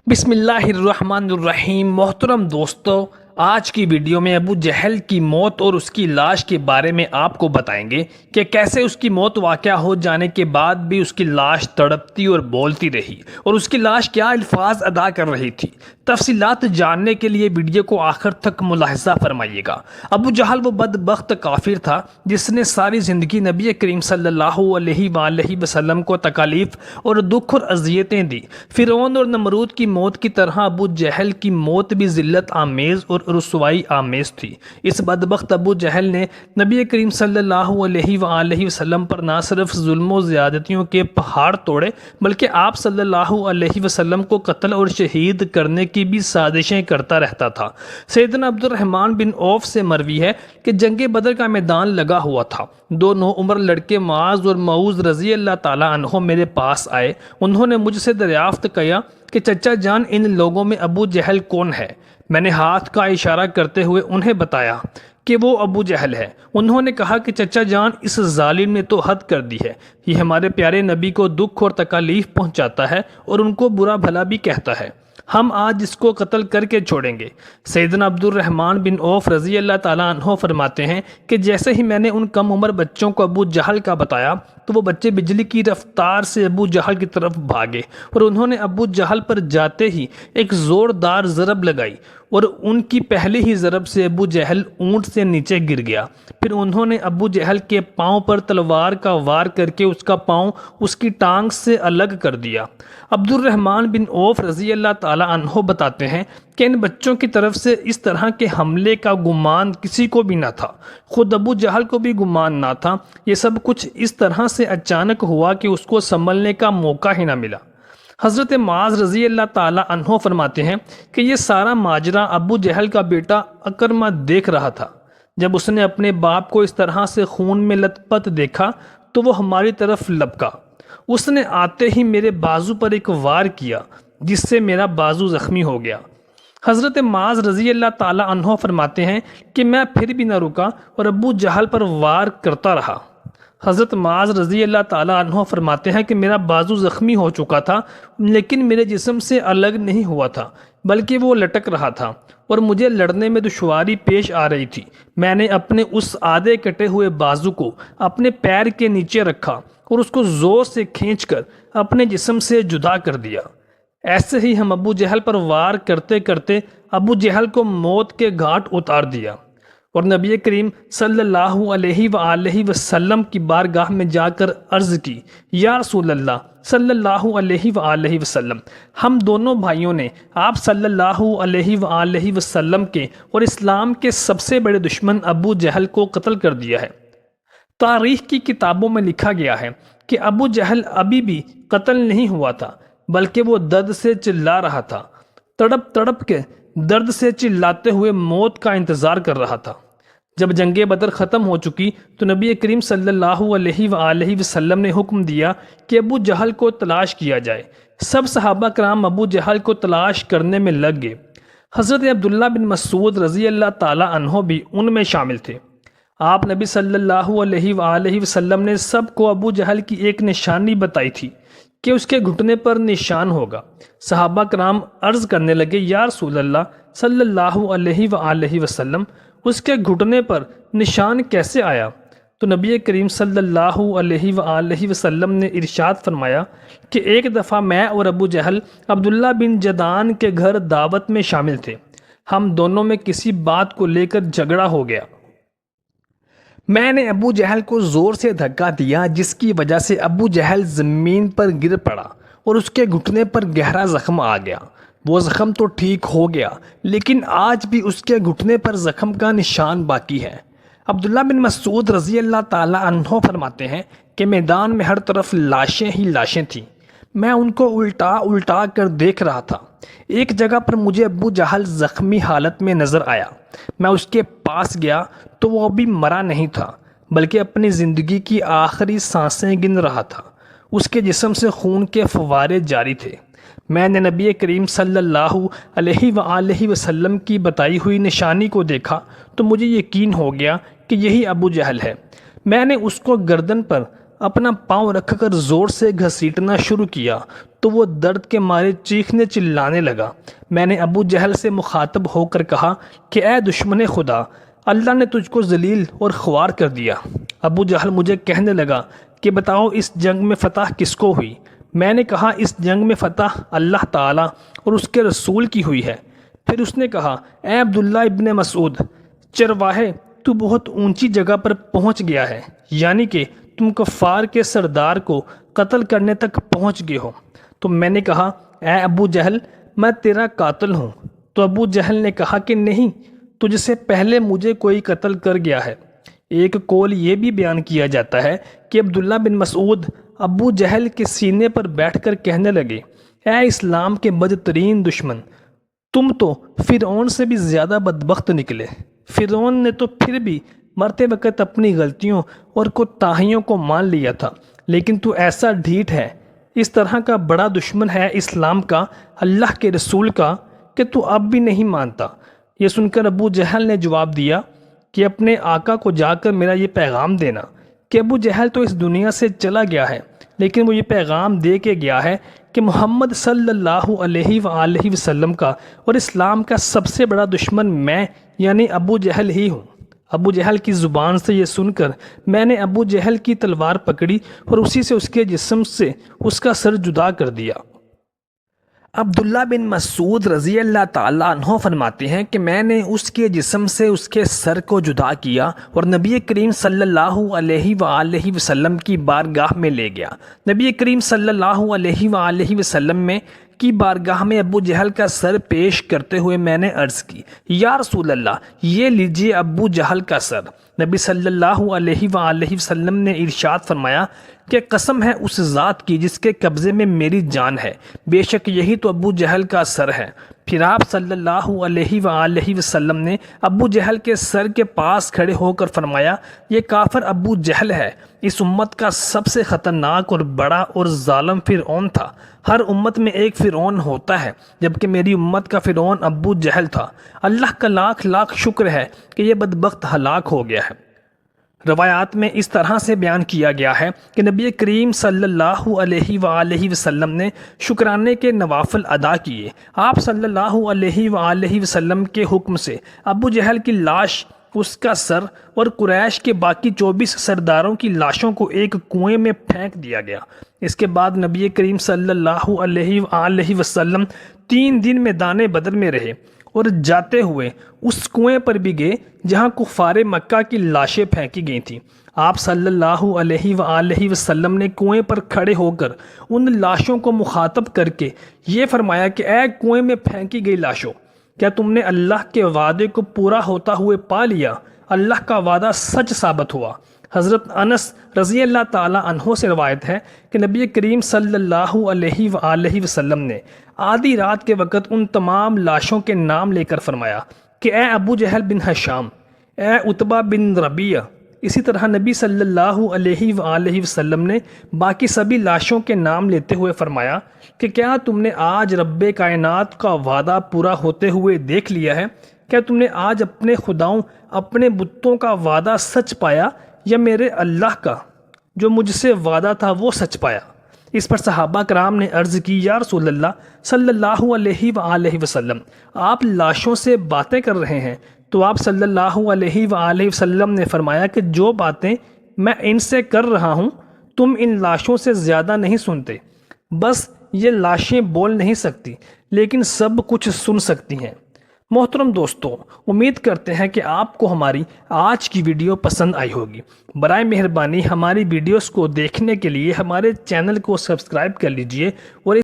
بسم اللہ الرحمن الرحیم۔ محترم دوستو، آج کی ویڈیو میں ابو جہل کی موت اور اس کی لاش کے بارے میں آپ کو بتائیں گے کہ کیسے اس کی موت واقع ہو جانے کے بعد بھی اس کی لاش تڑپتی اور بولتی رہی اور اس کی لاش کیا الفاظ ادا کر رہی تھی۔ تفصیلات جاننے کے لیے ویڈیو کو آخر تک ملاحظہ فرمائیے گا۔ ابو جہل وہ بدبخت کافر تھا جس نے ساری زندگی نبی کریم صلی اللہ علیہ وآلہ وسلم کو تکالیف اور دکھ اور اذیتیں دی۔ فرعون اور نمرود کی موت کی طرح ابو جہل کی موت بھی ذلت آمیز اور رسوائی آمیز تھی۔ اس بدبخت ابو جہل نے نبی کریم صلی اللہ علیہ وآلہ وسلم پر نہ صرف ظلم و زیادتیوں کے پہاڑ توڑے بلکہ آپ صلی اللہ علیہ وسلم کو قتل اور شہید کرنے کی بھی سازشیں کرتا رہتا تھا۔ سیدنا عبد الرحمن بن عوف سے مروی ہے کہ جنگ بدر کا میدان لگا ہوا تھا۔ دو نوعمر لڑکے معاذ اور معوذ رضی اللہ تعالیٰ عنہ میرے پاس آئے۔ انہوں نے مجھ سے دریافت کیا کہ چچا جان، ان لوگوں میں ابو جہل کون ہے؟ میں نے ہاتھ کا اشارہ کرتے ہوئے انہیں بتایا کہ وہ ابو جہل ہے۔ انہوں نے کہا کہ چچا جان، اس ظالم نے تو حد کر دی ہے۔ یہ ہمارے پیارے نبی کو دکھ اور تکالیف پہنچاتا ہے اور ان کو برا بھلا بھی کہتا ہے۔ ہم آج اس کو قتل کر کے چھوڑیں گے۔ سیدنا عبد الرحمن بن عوف رضی اللہ تعالیٰ عنہ فرماتے ہیں کہ جیسے ہی میں نے ان کم عمر بچوں کو ابو جہل کا بتایا تو وہ بچے بجلی کی رفتار سے ابو جہل کی طرف بھاگے اور انہوں نے ابو جہل پر جاتے ہی ایک زوردار ضرب لگائی اور ان کی پہلی ہی ضرب سے ابو جہل اونٹ سے نیچے گر گیا۔ پھر انہوں نے ابو جہل کے پاؤں پر تلوار کا وار کر کے اس کا پاؤں اس کی ٹانگ سے الگ کر دیا۔ عبد الرحمن بن عوف رضی اللہ تعالیٰ عنہ بتاتے ہیں کہ ان بچوں کی طرف سے اس طرح کے حملے کا گمان کسی کو بھی نہ تھا۔ خود ابو جہل کو بھی گمان نہ تھا۔ یہ سب کچھ اس طرح سے اچانک ہوا کہ اس کو سنبھلنے کا موقع ہی نہ ملا۔ حضرت معاذ رضی اللہ تعالیٰ عنہ فرماتے ہیں کہ یہ سارا ماجرا ابو جہل کا بیٹا اکرمہ دیکھ رہا تھا۔ جب اس نے اپنے باپ کو اس طرح سے خون میں لت پت دیکھا تو وہ ہماری طرف لپکا۔ اس نے آتے ہی میرے بازو پر ایک وار کیا جس سے میرا بازو زخمی ہو گیا۔ حضرت معاذ رضی اللہ تعالیٰ عنہ فرماتے ہیں کہ میں پھر بھی نہ رکا اور ابو جہل پر وار کرتا رہا۔ حضرت معاذ رضی اللہ تعالیٰ عنہ فرماتے ہیں کہ میرا بازو زخمی ہو چکا تھا لیکن میرے جسم سے الگ نہیں ہوا تھا بلکہ وہ لٹک رہا تھا اور مجھے لڑنے میں دشواری پیش آ رہی تھی۔ میں نے اپنے اس آدھے کٹے ہوئے بازو کو اپنے پیر کے نیچے رکھا اور اس کو زور سے کھینچ کر اپنے جسم سے جدا کر دیا۔ ایسے ہی ہم ابو جہل پر وار کرتے کرتے ابو جہل کو موت کے گھاٹ اتار دیا اور نبی کریم صلی اللہ علیہ وآلہ وسلم کی بارگاہ میں جا کر عرض کی، یا رسول اللہ صلی اللہ علیہ وآلہ وسلم، ہم دونوں بھائیوں نے آپ صلی اللہ علیہ وآلہ وسلم کے اور اسلام کے سب سے بڑے دشمن ابو جہل کو قتل کر دیا ہے۔ تاریخ کی کتابوں میں لکھا گیا ہے کہ ابو جہل ابھی بھی قتل نہیں ہوا تھا بلکہ وہ درد سے چلا رہا تھا، تڑپ تڑپ کے درد سے چلاتے ہوئے موت کا انتظار کر رہا تھا۔ جب جنگ بدر ختم ہو چکی تو نبی کریم صلی اللہ علیہ وآلہ وسلم نے حکم دیا کہ ابو جہل کو تلاش کیا جائے۔ سب صحابہ کرام ابو جہل کو تلاش کرنے میں لگ گئے۔ حضرت عبداللہ بن مسعود رضی اللہ تعالیٰ عنہ بھی ان میں شامل تھے۔ آپ نبی صلی اللہ علیہ وآلہ وسلم نے سب کو ابو جہل کی ایک نشانی بتائی تھی کہ اس کے گھٹنے پر نشان ہوگا۔ صحابہ کرام عرض کرنے لگے، یا رسول اللہ صلی اللہ علیہ وآلہ وسلم، اس کے گھٹنے پر نشان کیسے آیا؟ تو نبی کریم صلی اللہ علیہ وآلہ وسلم نے ارشاد فرمایا کہ ایک دفعہ میں اور ابو جہل عبداللہ بن جدعان کے گھر دعوت میں شامل تھے۔ ہم دونوں میں کسی بات کو لے کر جھگڑا ہو گیا۔ میں نے ابو جہل کو زور سے دھکا دیا جس کی وجہ سے ابو جہل زمین پر گر پڑا اور اس کے گھٹنے پر گہرا زخم آ گیا۔ وہ زخم تو ٹھیک ہو گیا لیکن آج بھی اس کے گھٹنے پر زخم کا نشان باقی ہے۔ عبداللہ بن مسعود رضی اللہ تعالیٰ عنہ فرماتے ہیں کہ میدان میں ہر طرف لاشیں ہی لاشیں تھیں۔ میں ان کو الٹا الٹا کر دیکھ رہا تھا۔ ایک جگہ پر مجھے ابو جہل زخمی حالت میں نظر آیا۔ میں اس کے پاس گیا تو وہ ابھی مرا نہیں تھا بلکہ اپنی زندگی کی آخری سانسیں گن رہا تھا۔ اس کے جسم سے خون کے فوارے جاری تھے۔ میں نے نبی کریم صلی اللہ علیہ وآلہ وسلم کی بتائی ہوئی نشانی کو دیکھا تو مجھے یقین ہو گیا کہ یہی ابو جہل ہے۔ میں نے اس کو گردن پر اپنا پاؤں رکھ کر زور سے گھسیٹنا شروع کیا تو وہ درد کے مارے چیخنے چلانے لگا۔ میں نے ابو جہل سے مخاطب ہو کر کہا کہ اے دشمن خدا، اللہ نے تجھ کو ذلیل اور خوار کر دیا۔ ابو جہل مجھے کہنے لگا کہ بتاؤ اس جنگ میں فتح کس کو ہوئی؟ میں نے کہا اس جنگ میں فتح اللہ تعالیٰ اور اس کے رسول کی ہوئی ہے۔ پھر اس نے کہا اے عبداللہ ابن مسعود، چرواہے، تو بہت اونچی جگہ پر پہنچ گیا ہے، یعنی کہ تم کفار کے سردار کو قتل کرنے تک پہنچ گئے ہو۔ تو میں نے کہا اے ابو جہل، میں تیرا قاتل ہوں۔ تو ابو جہل نے کہا کہ نہیں، تجھ سے پہلے مجھے کوئی قتل کر گیا ہے۔ ایک قول یہ بھی بیان کیا جاتا ہے کہ عبداللہ بن مسعود ابو جہل کے سینے پر بیٹھ کر کہنے لگے اے اسلام کے بدترین دشمن، تم تو فرعون سے بھی زیادہ بدبخت نکلے۔ فرعون نے تو پھر بھی مرتے وقت اپنی غلطیوں اور کوتاہیوں کو مان لیا تھا، لیکن تو ایسا ڈھیٹ ہے، اس طرح کا بڑا دشمن ہے اسلام کا، اللہ کے رسول کا، کہ تو اب بھی نہیں مانتا۔ یہ سن کر ابو جہل نے جواب دیا کہ اپنے آقا کو جا کر میرا یہ پیغام دینا کہ ابو جہل تو اس دنیا سے چلا گیا ہے، لیکن وہ یہ پیغام دے کے گیا ہے کہ محمد صلی اللہ علیہ وآلہ وسلم کا اور اسلام کا سب سے بڑا دشمن میں یعنی ابو جہل ہی ہوں۔ ابو جہل کی زبان سے یہ سن کر میں نے ابو جہل کی تلوار پکڑی اور اسی سے اس کے جسم سے اس کا سر جدا کر دیا۔ عبداللہ بن مسعود رضی اللہ تعالیٰ عنہ فرماتے ہیں کہ میں نے اس کے جسم سے اس کے سر کو جدا کیا اور نبی کریم صلی اللہ علیہ وآلہ وسلم کی بارگاہ میں لے گیا۔ نبی کریم صلی اللہ علیہ وآلہ وسلم کی بارگاہ میں ابو جہل کا سر پیش کرتے ہوئے میں نے عرض کی یا رسول اللہ، یہ لیجئے ابو جہل کا سر۔ نبی صلی اللہ علیہ وآلہ وسلم نے ارشاد فرمایا کہ قسم ہے اس ذات کی جس کے قبضے میں میری جان ہے، بے شک یہی تو ابو جہل کا سر ہے۔ پھر آپ صلی اللہ علیہ وآلہ وسلم نے ابو جہل کے سر کے پاس کھڑے ہو کر فرمایا یہ کافر ابو جہل ہے، اس امت کا سب سے خطرناک اور بڑا اور ظالم فرعون تھا۔ ہر امت میں ایک فرعون ہوتا ہے، جبکہ میری امت کا فرعون ابو جہل تھا۔ اللہ کا لاکھ لاکھ شکر ہے کہ یہ بدبخت ہلاک ہو گیا ہے۔ روایات میں اس طرح سے بیان کیا گیا ہے کہ نبی کریم صلی اللہ علیہ وآلہ وسلم نے شکرانے کے نوافل ادا کیے۔ آپ صلی اللہ علیہ وآلہ وسلم کے حکم سے ابو جہل کی لاش، اس کا سر اور قریش کے باقی 24 سرداروں کی لاشوں کو ایک کنویں میں پھینک دیا گیا۔ اس کے بعد نبی کریم صلی اللہ علیہ وآلہ وسلم 3 دن میدان بدر میں رہے اور جاتے ہوئے اس کنویں پر بھی گئے جہاں کفار مکہ کی لاشیں پھینکی گئی تھیں۔ آپ صلی اللہ علیہ وآلہ وسلم نے کنویں پر کھڑے ہو کر ان لاشوں کو مخاطب کر کے یہ فرمایا کہ اے کنویں میں پھینکی گئی لاشوں، کیا تم نے اللہ کے وعدے کو پورا ہوتا ہوئے پا لیا؟ اللہ کا وعدہ سچ ثابت ہوا۔ حضرت انس رضی اللہ تعالیٰ عنہ سے روایت ہے کہ نبی کریم صلی اللہ علیہ وآلہ وسلم نے آدھی رات کے وقت ان تمام لاشوں کے نام لے کر فرمایا کہ اے ابو جہل بن ہشام، اے عتبہ بن ربیعہ۔ اسی طرح نبی صلی اللہ علیہ وآلہ وسلم نے باقی سبھی لاشوں کے نام لیتے ہوئے فرمایا کہ کیا تم نے آج رب کائنات کا وعدہ پورا ہوتے ہوئے دیکھ لیا ہے؟ کیا تم نے آج اپنے خداؤں، اپنے بتوں کا وعدہ سچ پایا یا میرے اللہ کا جو مجھ سے وعدہ تھا وہ سچ پایا؟ اس پر صحابہ کرام نے عرض کی یا رسول اللہ صلی اللہ علیہ وآلہ وسلم، آپ لاشوں سے باتیں کر رہے ہیں؟ تو آپ صلی اللہ علیہ وآلہ وسلم نے فرمایا کہ جو باتیں میں ان سے کر رہا ہوں تم ان لاشوں سے زیادہ نہیں سنتے، بس یہ لاشیں بول نہیں سکتی لیکن سب کچھ سن سکتی ہیں۔ محترم دوستو، امید کرتے ہیں کہ آپ کو ہماری آج کی ویڈیو پسند آئی ہوگی۔ برائے مہربانی ہماری ویڈیوز کو دیکھنے کے لیے ہمارے چینل کو سبسکرائب کر لیجئے اور